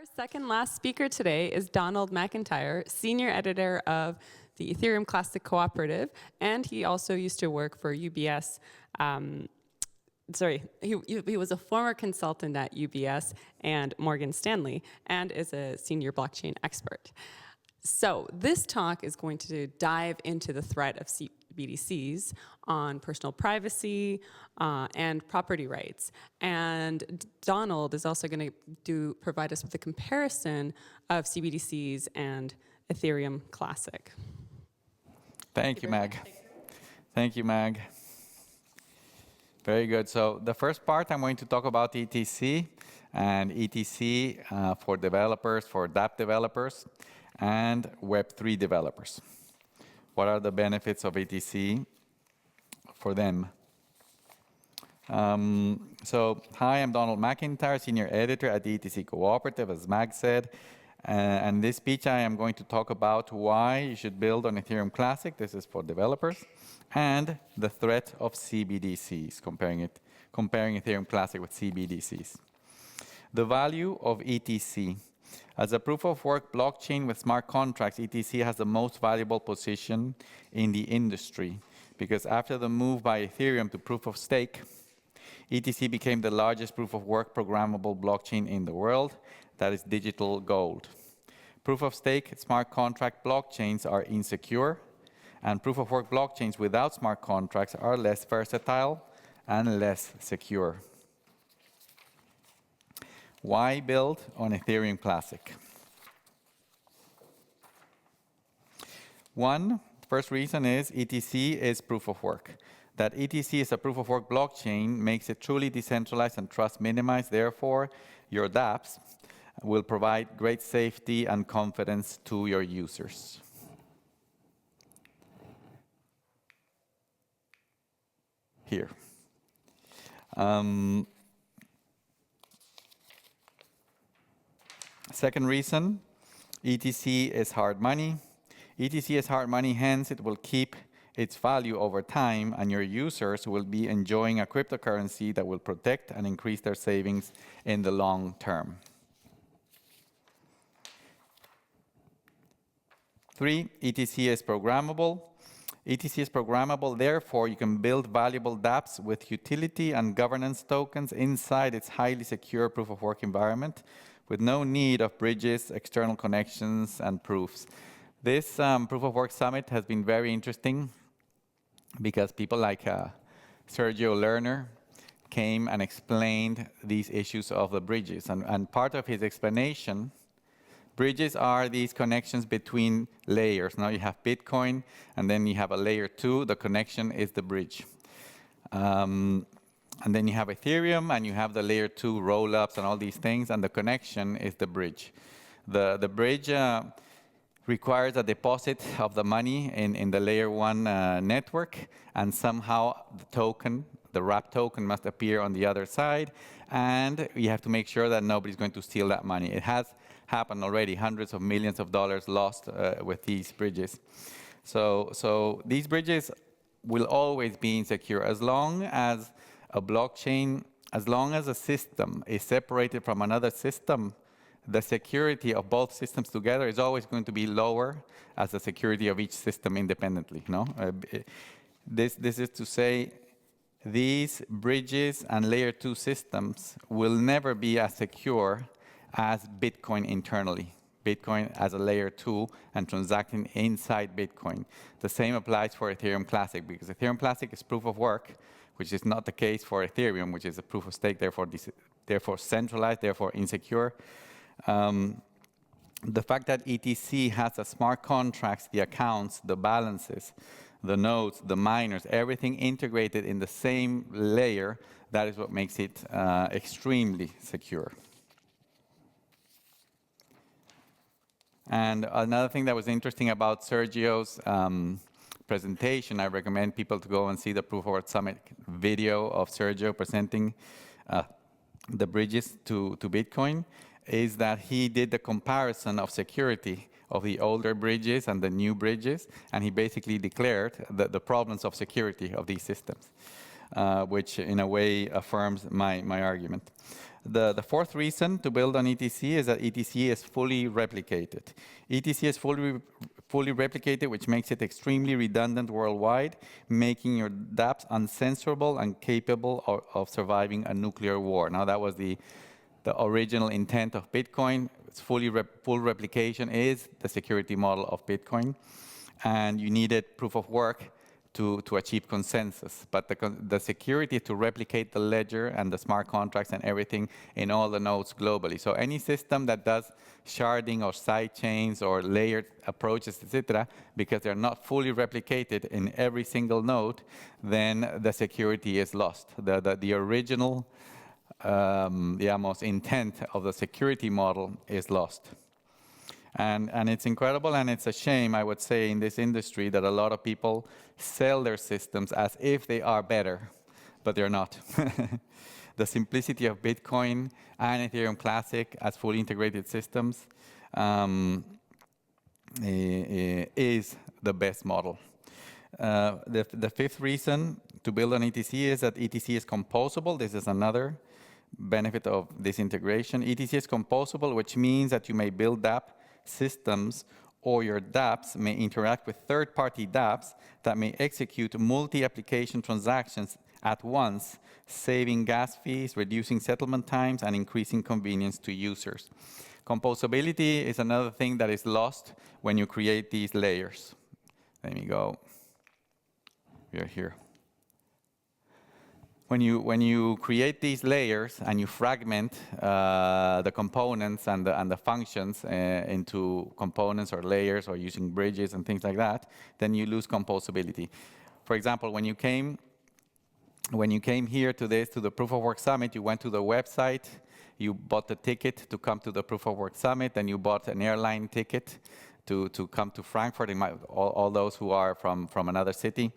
Our second last speaker today is Donald McIntyre, senior editor of the Ethereum Classic Cooperative, and he also used to work for UBS. He was a former consultant at UBS and Morgan Stanley, and is a senior blockchain expert. So this talk is going to dive into the threat of CBDCs on personal privacy and property rights. And Donald is also going to provide us with a comparison of CBDCs and Ethereum Classic. Thank you, Mag. Thank you, Mag. Very good. So the first part, I'm going to talk about ETC, and ETC for developers, for dApp developers, and Web3 developers. What are the benefits of ETC for them? Hi, I'm Donald McIntyre, senior editor at the ETC Cooperative, as Mag said. And this speech, I am going to talk about why you should build on Ethereum Classic. This is for developers. And the threat of CBDCs, comparing Ethereum Classic with CBDCs. The value of ETC. As a proof-of-work blockchain with smart contracts, ETC has the most valuable position in the industry, because after the move by Ethereum to proof-of-stake, ETC became the largest proof-of-work programmable blockchain in the world. That is digital gold. Proof-of-stake smart contract blockchains are insecure, and proof-of-work blockchains without smart contracts are less versatile and less secure. Why build on Ethereum Classic? First reason is ETC is proof of work. That ETC is a proof of work blockchain makes it truly decentralized and trust minimized. Therefore, your dApps will provide great safety and confidence to your users. Here. Second reason, ETC is hard money. ETC is hard money, hence it will keep its value over time, and your users will be enjoying a cryptocurrency that will protect and increase their savings in the long term. 3, ETC is programmable. ETC is programmable, therefore you can build valuable dApps with utility and governance tokens inside its highly secure proof-of-work environment, with no need of bridges, external connections, and proofs. This Proof-of-Work Summit has been very interesting because people like Sergio Lerner came and explained these issues of the bridges. And part of his explanation, bridges are these connections between layers. Now you have Bitcoin, and then you have a layer 2. The connection is the bridge. And then you have Ethereum, and you have the layer 2 roll-ups and all these things, and the connection is the bridge. The bridge requires a deposit of the money in the layer 1 network, and somehow the token, the wrap token, must appear on the other side, and you have to make sure that nobody's going to steal that money. It has happened already, hundreds of millions of dollars lost with these bridges. So these bridges will always be insecure as long as a blockchain, as long as a system is separated from another system, the security of both systems together is always going to be lower as the security of each system independently. No? This is to say, these bridges and layer 2 systems will never be as secure as Bitcoin internally. Bitcoin as a layer 2 and transacting inside Bitcoin. The same applies for Ethereum Classic, because Ethereum Classic is proof of work, which is not the case for Ethereum, which is a proof of stake, therefore centralized, therefore insecure. The fact that ETC has the smart contracts, the accounts, the balances, the nodes, the miners, everything integrated in the same layer, that is what makes it extremely secure. And another thing that was interesting about Sergio's presentation, I recommend people to go and see the Proof of Work Summit video of Sergio presenting the bridges to Bitcoin, is that he did the comparison of security of the older bridges and the new bridges, and he basically declared the problems of security of these systems. which in a way affirms my argument. The fourth reason to build on ETC is that ETC is fully replicated. ETC is fully replicated, which makes it extremely redundant worldwide, making your dApps uncensorable and capable of surviving a nuclear war. Now, that was the original intent of Bitcoin. It's full replication is the security model of Bitcoin, and you needed proof of work to achieve consensus. But the security to replicate the ledger and the smart contracts and everything in all the nodes globally. So any system that does sharding or side chains or layered approaches, etc., because they're not fully replicated in every single node, then the security is lost. The original most intent of the security model is lost. And it's incredible, and it's a shame, I would say, in this industry that a lot of people sell their systems as if they are better, but they're not. The simplicity of Bitcoin and Ethereum Classic as fully integrated systems is the best model. The fifth reason to build on ETC is that ETC is composable. This is another benefit of this integration. ETC is composable, which means that you may build dApp systems, or your dApps may interact with third-party dApps that may execute multi-application transactions at once, saving gas fees, reducing settlement times, and increasing convenience to users. Composability is another thing that is lost when you create these layers. Let me go. We are here. When you create these layers and you fragment the components and the functions into components or layers or using bridges and things like that, then you lose composability. For example, when you came here to the Proof of Work Summit, you went to the website, you bought the ticket to come to the Proof of Work Summit, and you bought an airline ticket to come to Frankfurt, all those who are from another city.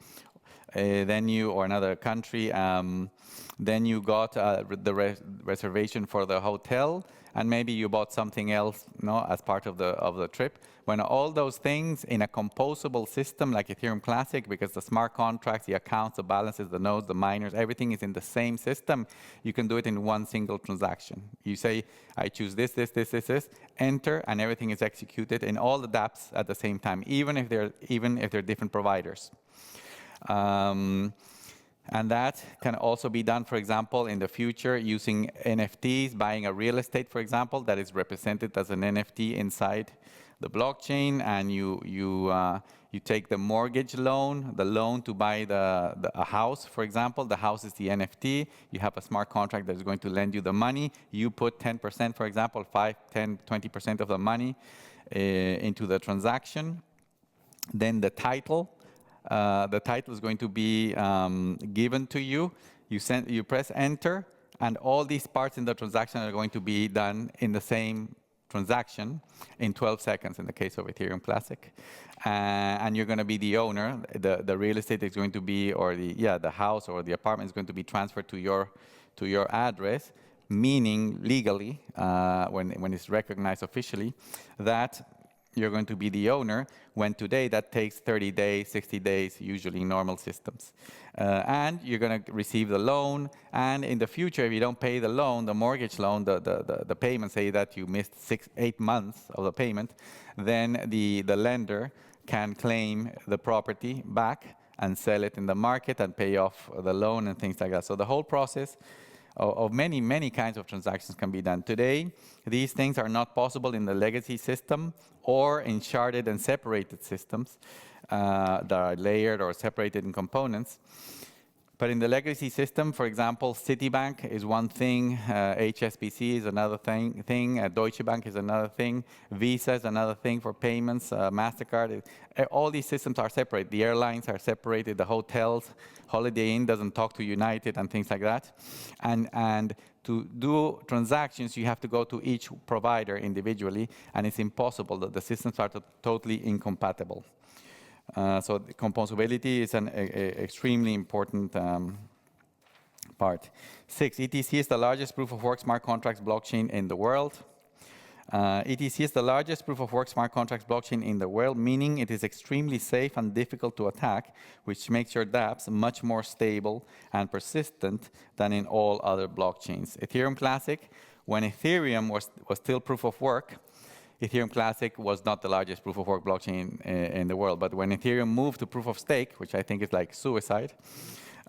Then you, or another country, then you got the reservation for the hotel, and maybe you bought something else, as part of the trip. When all those things in a composable system like Ethereum Classic, because the smart contracts, the accounts, the balances, the nodes, the miners, everything is in the same system, you can do it in one single transaction. You say, I choose this, enter, and everything is executed in all the dApps at the same time, even if they're different providers. And that can also be done, for example, in the future using NFTs, buying a real estate, for example, that is represented as an NFT inside the blockchain, and you take the mortgage loan, the loan to buy a house, for example. The house is the NFT. You have a smart contract that is going to lend you the money. You put 10%, for example, 5, 10, 20% of the money into the transaction. Then the title is going to be given to you. You press enter, and all these parts in the transaction are going to be done in the same transaction in 12 seconds in the case of Ethereum Classic. And you're going to be the owner. The real estate is going to be, or the house or the apartment is going to be transferred to your address, meaning legally, when it's recognized officially, that you're going to be the owner, when today that takes 30 days, 60 days, usually in normal systems. And you're going to receive the loan, and in the future, if you don't pay the loan, the mortgage loan, the payment, say that you missed 8 months of the payment, then the lender can claim the property back and sell it in the market and pay off the loan and things like that. So the whole process of many kinds of transactions can be done. Today, these things are not possible in the legacy system or in sharded and separated systems that are layered or separated in components. But in the legacy system, for example, Citibank is one thing, HSBC is another thing, Deutsche Bank is another thing, Visa is another thing for payments, MasterCard. All these systems are separate. The airlines are separated, the hotels, Holiday Inn doesn't talk to United and things like that. And to do transactions, you have to go to each provider individually, and it's impossible. The systems are totally incompatible. So the composability is an extremely important part. 6, ETC is the largest proof-of-work smart contracts blockchain in the world. ETC is the largest proof-of-work smart contracts blockchain in the world, meaning it is extremely safe and difficult to attack, which makes your dApps much more stable and persistent than in all other blockchains. Ethereum Classic, when Ethereum was still proof-of-work, Ethereum Classic was not the largest proof-of-work blockchain in the world, but when Ethereum moved to proof-of-stake, which I think is like suicide,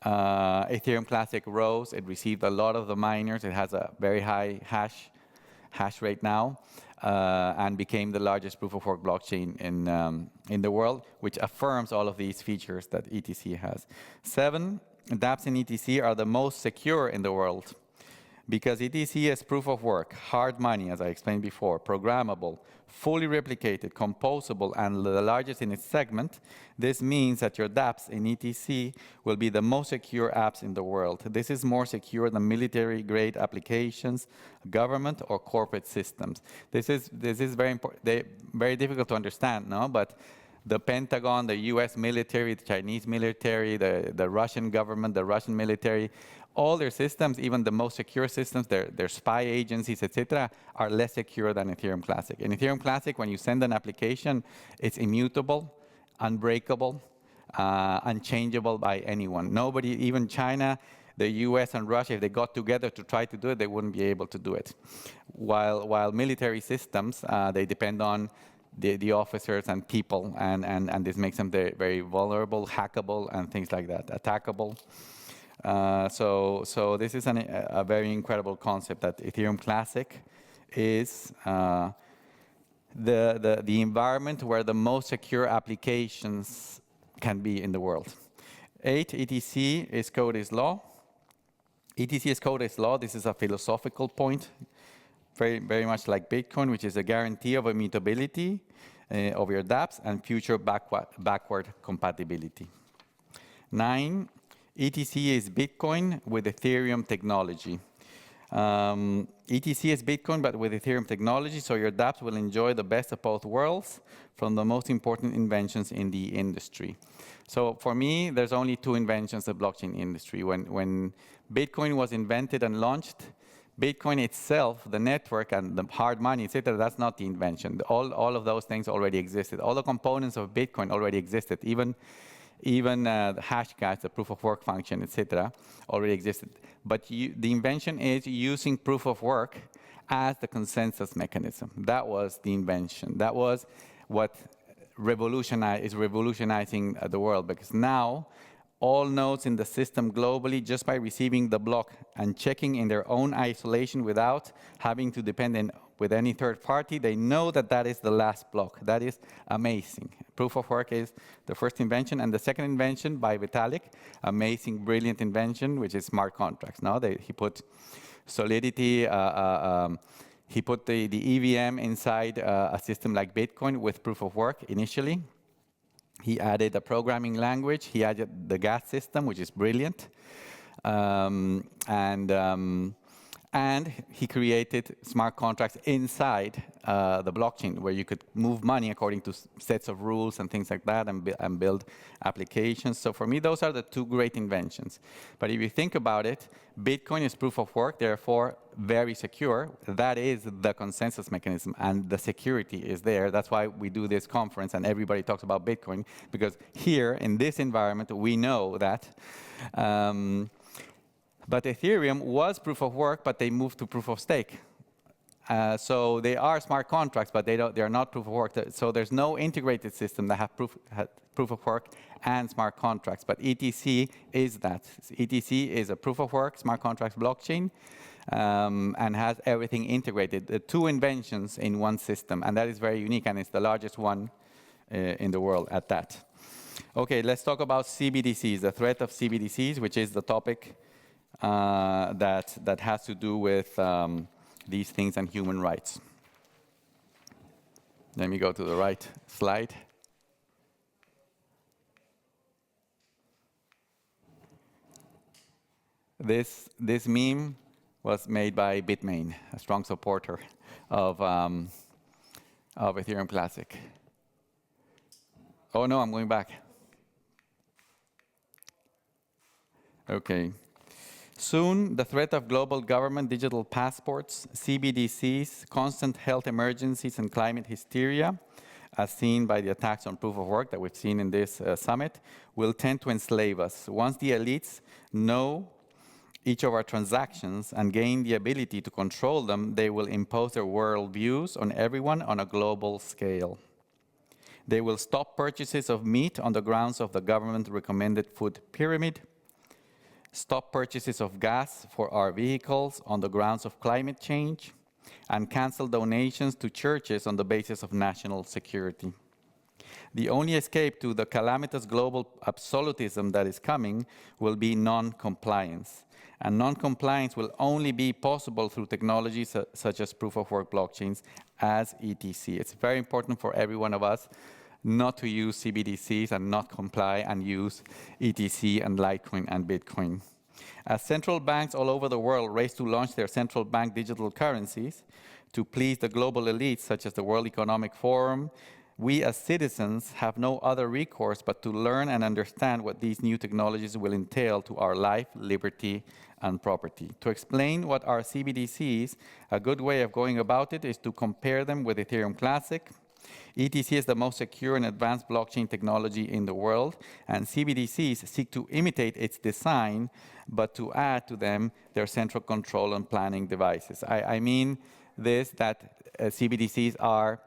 Ethereum Classic rose. It received a lot of the miners. It has a very high hash rate now, and became the largest proof-of-work blockchain in the world, which affirms all of these features that ETC has. 7, dApps in ETC are the most secure in the world. Because ETC is proof of work, hard money, as I explained before, programmable, fully replicated, composable, and the largest in its segment, this means that your dApps in ETC will be the most secure apps in the world. This is more secure than military-grade applications, government, or corporate systems. This is very important, very difficult to understand, no? But the Pentagon, the US military, the Chinese military, the Russian government, the Russian military, all their systems, even the most secure systems, their spy agencies, etc., are less secure than Ethereum Classic. In Ethereum Classic, when you send an application, it's immutable, unbreakable, unchangeable by anyone. Nobody, even China, the US and Russia, if they got together to try to do it, they wouldn't be able to do it. While military systems, they depend on the officers and people, and this makes them very vulnerable, hackable, and things like that, attackable. So this is a very incredible concept, that Ethereum Classic is the environment where the most secure applications can be in the world. 8, ETC is code is law. ETC is code is law. This is a philosophical point, very much like Bitcoin, which is a guarantee of immutability of your dApps and future backward compatibility. 9, ETC is Bitcoin with Ethereum technology. ETC is Bitcoin, but with Ethereum technology, so your dApps will enjoy the best of both worlds from the most important inventions in the industry. So for me, there's only 2 inventions of the blockchain industry. When Bitcoin was invented and launched, Bitcoin itself, the network and the hard money, etc., that's not the invention. All of those things already existed. All the components of Bitcoin already existed. Even the Hashcash, the proof of work function, etc., already existed. But the invention is using proof of work as the consensus mechanism. That was the invention. That was what is revolutionizing the world, because now all nodes in the system globally, just by receiving the block and checking in their own isolation without having to depend with any third party, they know that that is the last block. That is amazing. Proof of work is the first invention, and the second invention by Vitalik, amazing, brilliant invention, which is smart contracts. Now he put Solidity, he put the EVM inside a system like Bitcoin with proof of work initially. He added a programming language. He added the gas system, which is brilliant. And he created smart contracts inside the blockchain, where you could move money according to sets of rules and things like that, and build applications. So for me, those are the 2 great inventions. But if you think about it, Bitcoin is proof of work, therefore very secure. That is the consensus mechanism, and the security is there. That's why we do this conference, and everybody talks about Bitcoin, because here in this environment, we know that. But Ethereum was proof of work, but they moved to proof of stake. So they are smart contracts, but they are not proof of work. So there's no integrated system that has proof of work and smart contracts. But ETC is that. ETC is a proof of work smart contracts blockchain, and has everything integrated. The 2 inventions in one system, and that is very unique, and it's the largest one in the world at that. Okay, let's talk about CBDCs, the threat of CBDCs, which is the topic that has to do with these things and human rights. Let me go to the right slide. This meme was made by Bitmain, a strong supporter of Ethereum Classic. Oh no, I'm going back. Okay. Soon, the threat of global government digital passports, CBDCs, constant health emergencies, and climate hysteria, as seen by the attacks on proof of work that we've seen in this summit, will tend to enslave us. Once the elites know each of our transactions and gain the ability to control them, they will impose their worldviews on everyone on a global scale. They will stop purchases of meat on the grounds of the government-recommended food pyramid, stop purchases of gas for our vehicles on the grounds of climate change, and cancel donations to churches on the basis of national security. The only escape to the calamitous global absolutism that is coming will be non-compliance. And non-compliance will only be possible through technologies such as proof-of-work blockchains as ETC. It's very important for every one of us not to use CBDCs and not comply and use ETC and Litecoin and Bitcoin. As central banks all over the world race to launch their central bank digital currencies to please the global elites such as the World Economic Forum, we as citizens have no other recourse but to learn and understand what these new technologies will entail to our life, liberty, and property. To explain what are CBDCs, a good way of going about it is to compare them with Ethereum Classic. ETC is the most secure and advanced blockchain technology in the world, and CBDCs seek to imitate its design, but to add to them their central control and planning devices. I mean this, that CBDCs are,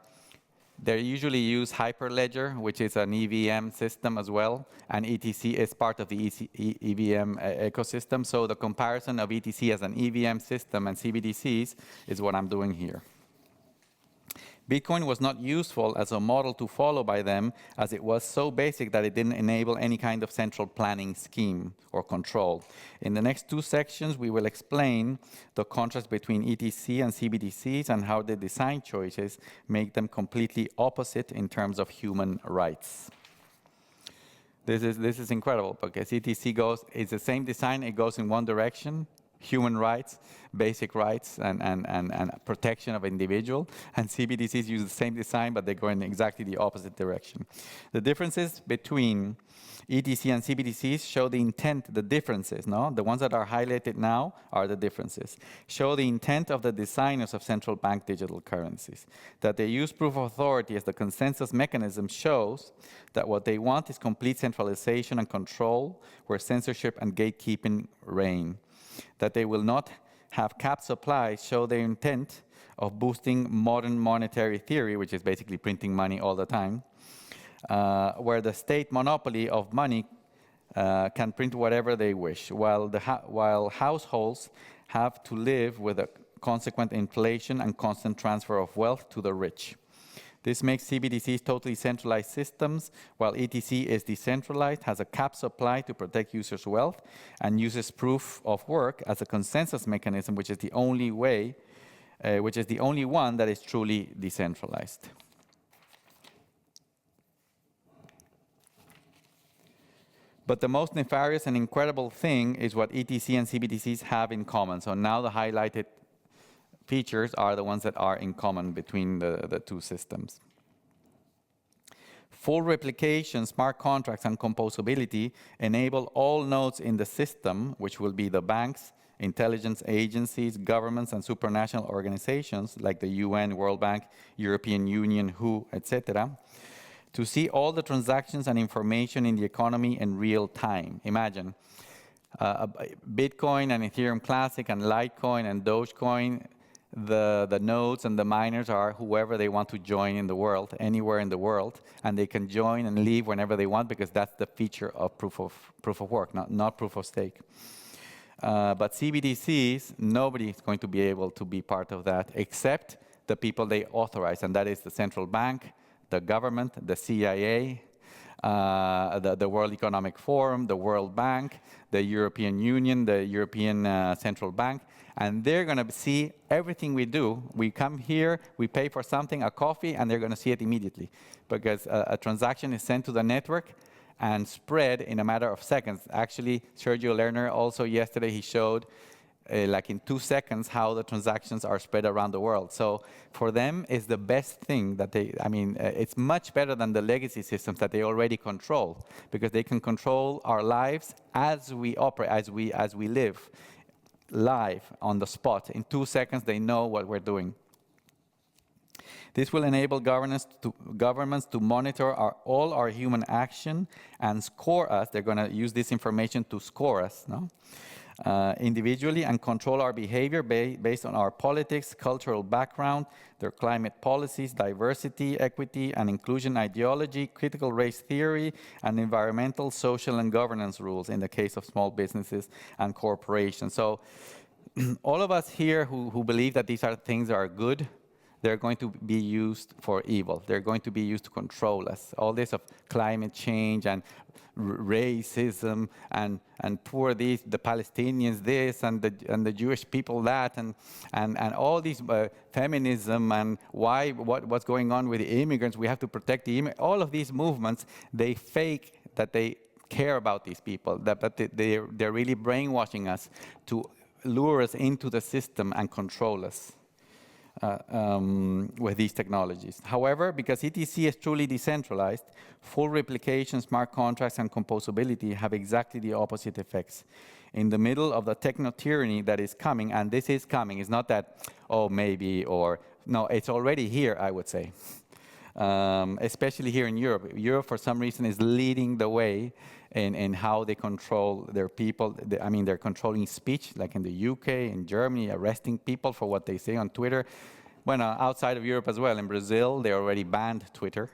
they usually use Hyperledger, which is an EVM system as well, and ETC is part of the EVM ecosystem. So the comparison of ETC as an EVM system and CBDCs is what I'm doing here. Bitcoin was not useful as a model to follow by them, as it was so basic that it didn't enable any kind of central planning scheme or control. In the next two sections, we will explain the contrast between ETC and CBDCs and how the design choices make them completely opposite in terms of human rights. This is incredible, because ETC it's the same design, it goes in one direction, human rights, basic rights, and protection of individual. And CBDCs use the same design, but they go in exactly the opposite direction. The differences between ETC and CBDCs show the intent, the differences, no? The ones that are highlighted now are the differences. Show the intent of the designers of central bank digital currencies. That they use proof of authority as the consensus mechanism shows that what they want is complete centralization and control, where censorship and gatekeeping reign. That they will not have cap supply show their intent of boosting modern monetary theory, which is basically printing money all the time, where the state monopoly of money can print whatever they wish, while households have to live with a consequent inflation and constant transfer of wealth to the rich. This makes CBDCs totally centralized systems, while ETC is decentralized, has a cap supply to protect users' wealth, and uses proof of work as a consensus mechanism, which is the only way, which is the only one that is truly decentralized. But the most nefarious and incredible thing is what ETC and CBDCs have in common. So now the highlighted features are the ones that are in common between the two systems. Full replication, smart contracts, and composability enable all nodes in the system, which will be the banks, intelligence agencies, governments, and supranational organizations like the UN, World Bank, European Union, WHO, etc., to see all the transactions and information in the economy in real time. Imagine Bitcoin and Ethereum Classic and Litecoin and Dogecoin. The nodes and the miners are whoever they want to join in the world, anywhere in the world, and they can join and leave whenever they want, because that's the feature of proof of work, not proof of stake. But CBDCs, nobody is going to be able to be part of that except the people they authorize, and that is the central bank, the government, the CIA, the World Economic Forum, the World Bank, the European Union, the European Central Bank, and they're going to see everything we do. We come here, we pay for something, a coffee, and they're going to see it immediately, because a transaction is sent to the network and spread in a matter of seconds. Actually, Sergio Lerner also yesterday, he showed like in 2 seconds how the transactions are spread around the world. So for them, it's the best thing that it's much better than the legacy systems that they already control, because they can control our lives as we operate, as we live live on the spot. In 2 seconds, they know what we're doing. This will enable governments to monitor all our human action and score us. They're going to use this information to score us, no? Individually, and control our behavior based on our politics, cultural background, their climate policies, diversity, equity, and inclusion ideology, critical race theory, and environmental, social, and governance rules in the case of small businesses and corporations. So all of us here who believe that these are things that are good, they're going to be used for evil. They're going to be used to control us. All this of climate change and racism and poor these, the Palestinians this and the Jewish people that and all these feminism and what's going on with the immigrants. We have to protect the immigrants. All of these movements, they fake that they care about these people. But they're really brainwashing us to lure us into the system and control us. With these technologies. However, because ETC is truly decentralized, full replication, smart contracts, and composability have exactly the opposite effects. In the middle of the techno-tyranny that is coming, and this is coming, it's not that, oh, maybe, or no, it's already here, I would say. Especially here in Europe. Europe, for some reason, is leading the way in how they control their people. I mean, they're controlling speech, like in the UK, in Germany, arresting people for what they say on Twitter. Well, outside of Europe as well, in Brazil, they already banned Twitter.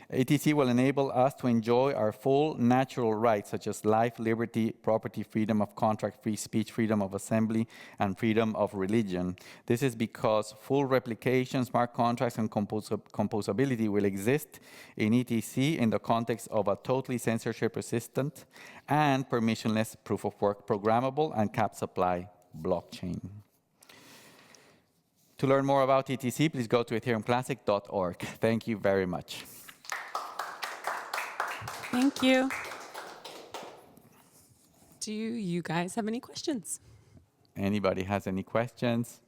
ETC will enable us to enjoy our full natural rights, such as life, liberty, property, freedom of contract, free speech, freedom of assembly, and freedom of religion. This is because full replication, smart contracts, and composability will exist in ETC in the context of a totally censorship-resistant and permissionless proof-of-work programmable and cap supply blockchain. To learn more about ETC, please go to ethereumclassic.org. Thank you very much. Thank you. Do you guys have any questions? Anybody has any questions?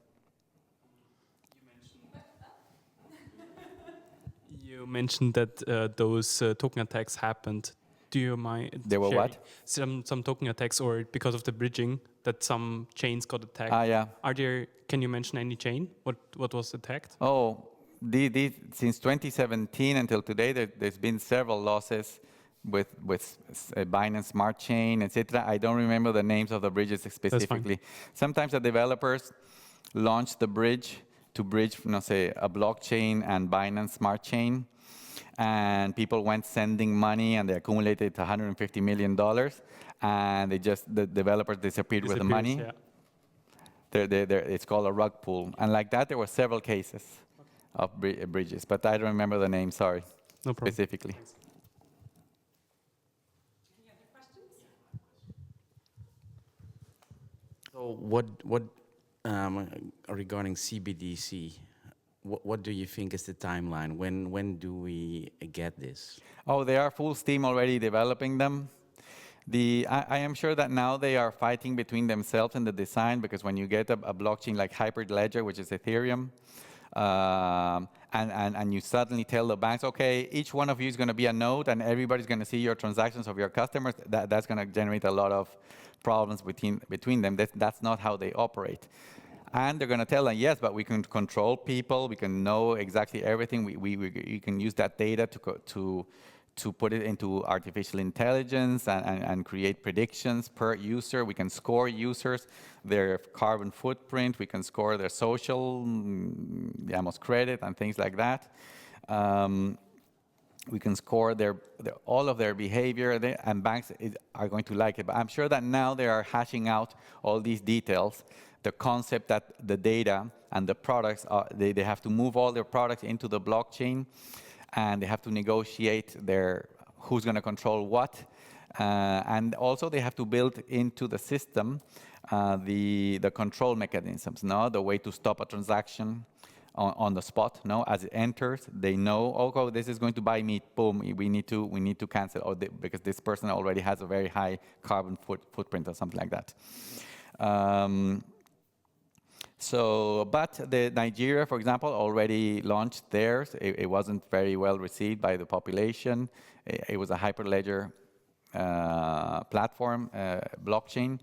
You mentioned that those token attacks happened. Do you mind? There were what? Some token attacks, or because of the bridging, that some chains got attacked. Yeah. Are there? Can you mention any chain? What was attacked? Oh, since 2017 until today, there's been several losses with Binance Smart Chain, etc. I don't remember the names of the bridges specifically. Sometimes the developers launch the bridge to bridge, say, a blockchain and Binance Smart Chain, and people went sending money, and they accumulated $150 million, and the developers disappeared with the money. Yeah. It's called a rug pull, and like that, there were several cases of bridges, but I don't remember the name. Sorry, no problem. Specifically. Thanks. Any other questions? So regarding CBDC, what do you think is the timeline? When do we get this? Oh, they are full steam already developing them. I am sure that now they are fighting between themselves in the design, because when you get a blockchain like Hyperledger, which is Ethereum, and you suddenly tell the banks, okay, each one of you is going to be a node, and everybody's going to see your transactions of your customers, that's going to generate a lot of problems between them. That's not how they operate. And they're going to tell them, yes, but we can control people, we can know exactly everything, we can use that data to put it into artificial intelligence and create predictions per user. We can score users, their carbon footprint. We can score their social, digamos, credit and things like that. We can score all of their behavior, and banks are going to like it. But I'm sure that now they are hashing out all these details, the concept that the data and the products, they have to move all their products into the blockchain, and they have to negotiate who's going to control what. And also they have to build into the system the control mechanisms, the way to stop a transaction on the spot. As it enters, they know, okay, this is going to buy meat, boom, we need to cancel, because this person already has a very high carbon footprint or something like that. But Nigeria, for example, already launched theirs. It wasn't very well received by the population. It was a Hyperledger platform, blockchain.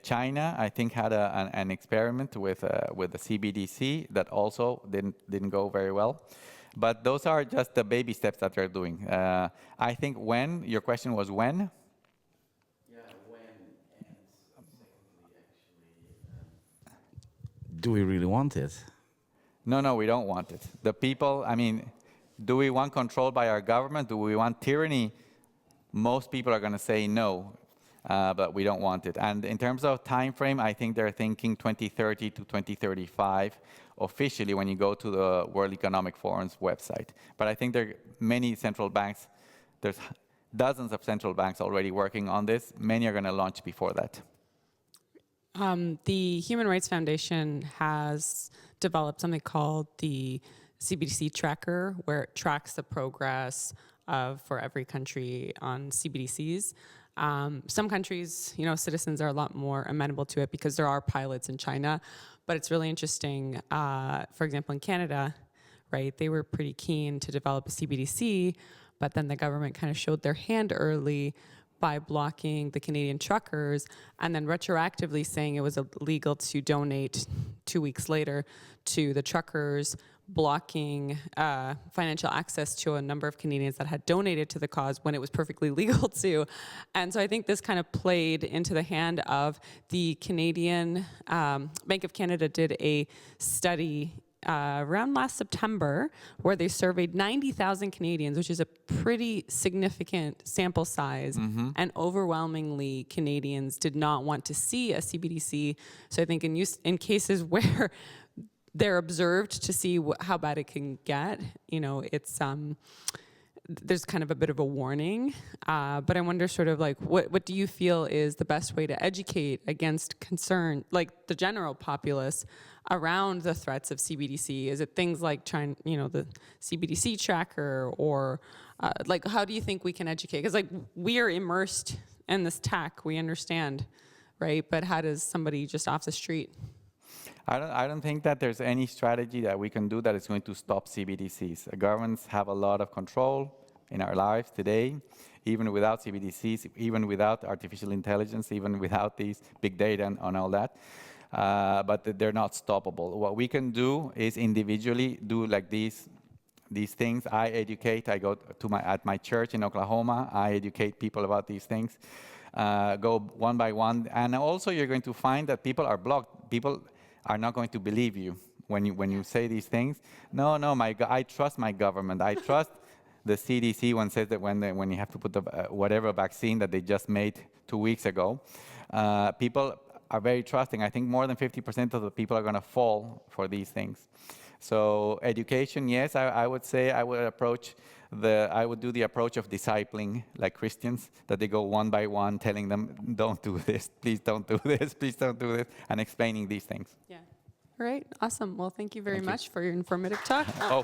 China, I think, had an experiment with the CBDC that also didn't go very well. But those are just the baby steps that they're doing. I think when, your question was when? Yeah, when, and secondly, actually, do we really want it? No, we don't want it. The people, I mean, do we want control by our government? Do we want tyranny? Most people are going to say no, but we don't want it. And in terms of time frame, I think they're thinking 2030 to 2035 officially when you go to the World Economic Forum's website. But I think there are many central banks, there's dozens of central banks already working on this. Many are going to launch before that. The Human Rights Foundation has developed something called the CBDC tracker, where it tracks the progress for every country on CBDCs. Some countries, citizens are a lot more amenable to it because there are pilots in China. But it's really interesting. For example, in Canada, right, they were pretty keen to develop a CBDC, but then the government kind of showed their hand early by blocking the Canadian truckers and then retroactively saying it was illegal to donate 2 weeks later to the truckers, blocking financial access to a number of Canadians that had donated to the cause when it was perfectly legal to. And so I think this kind of played into the hand of the Canadian, Bank of Canada did a study around last September where they surveyed 90,000 Canadians, which is a pretty significant sample size. And overwhelmingly, Canadians did not want to see a CBDC. So I think in cases where they're observed to see how bad it can get, it's there's kind of a bit of a warning. But I wonder sort of like, what do you feel is the best way to educate against concern, like the general populace, around the threats of CBDC? Is it things like trying, the CBDC tracker, or like, how do you think we can educate? Because like we are immersed in this tech, we understand, right? But how does somebody just off the street? I don't think that there's any strategy that we can do that is going to stop CBDCs. Governments have a lot of control in our lives today, even without CBDCs, even without artificial intelligence, even without these big data and all that. But they're not stoppable. What we can do is individually do like these things. I educate. I go to at my church in Oklahoma. I educate people about these things. Go one by one, and also you're going to find that people are blocked. People are not going to believe you when you say these things. No, I trust my government. I trust the CDC when says that when you have to put the whatever vaccine that they just made 2 weeks ago. People are very trusting. I think more than 50% of the people are going to fall for these things. So education, yes, I would say I would do the approach of discipling like Christians, that they go one by one, telling them, don't do this, please don't do this, please don't do this, and explaining these things. Yeah. All right. Awesome. Well, thank you very much for your informative talk. Oh.